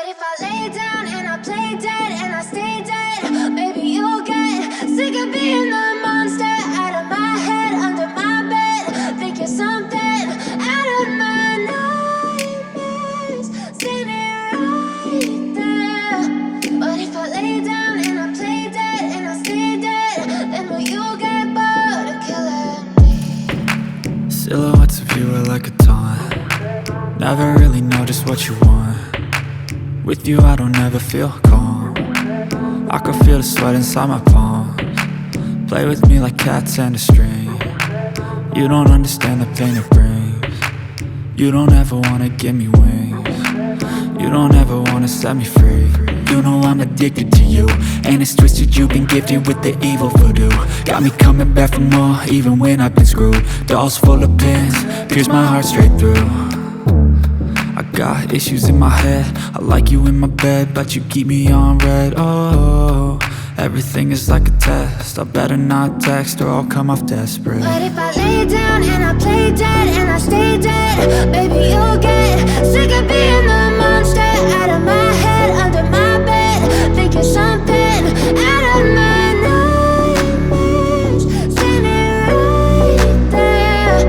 if I lay down and I play dead and I stay dead, maybe you'll get sick of being the monster out of my head, under my bed. Think you're something out of my nightmares, standing right there. But if I lay down and I play dead and I stay dead, then will you get bored of killing me? Silhouettes of you are like a taunt. Never really know just what you want. With you I don't ever feel calm. I can feel the sweat inside my palms. Play with me like cats and a string. You don't understand the pain it brings. You don't ever wanna give me wings. You don't ever wanna set me free. You know I'm addicted to you, and it's twisted, you've been gifted with the evil voodoo. Got me coming back for more, even when I've been screwed. Dolls full of pins, pierce my heart straight through. I got issues in my head, I like you in my bed, but you keep me on red. Oh, everything is like a test, I better not text or I'll come off desperate. But if I lay down and I play dead and I stay dead, baby you'll get sick of being the monster out of my head, under my bed. Think you're something out of my nightmares, standing right there.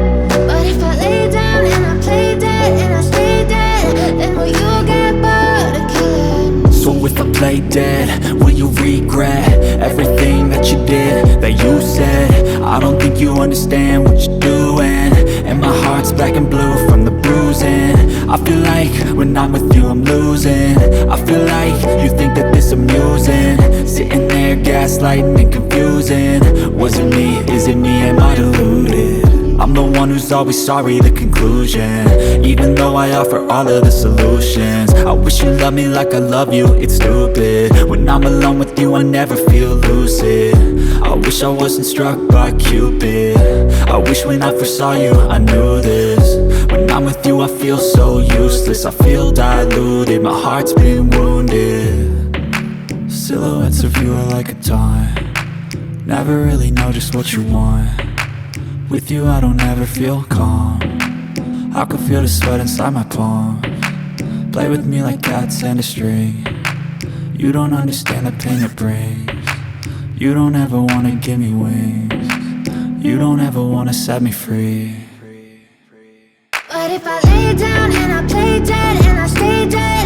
But if I lay down and I play dead and I stay dead, then will you get bored of killing me? So if I play dead, will you regret everything that you did, that you said? I don't think you understand what you're doing, and my heart's black and blue from the bruising. I feel like when I'm with you I'm losing. I feel like you think that this amusing, sitting there gaslighting and confusing. Was it me? Is it me? Am I deluded? I'm the one who's always sorry, the conclusion, even though I offer all of the solutions. I wish you loved me like I love you, it's stupid. When I'm alone with you I never feel lucid. I wish I wasn't struck by Cupid. I wish when I first saw you I knew this. When I'm with you I feel so useless, I feel diluted, my heart's been wounded. Silhouettes of you are like a taunt. Never really know just what you want. With you I don't ever feel calm. I can feel the sweat inside my palms. Play with me like cats and a string. You don't understand the pain it brings. You don't ever wanna give me wings. You don't ever wanna set me free. But if I lay down and I play dead and I stay dead,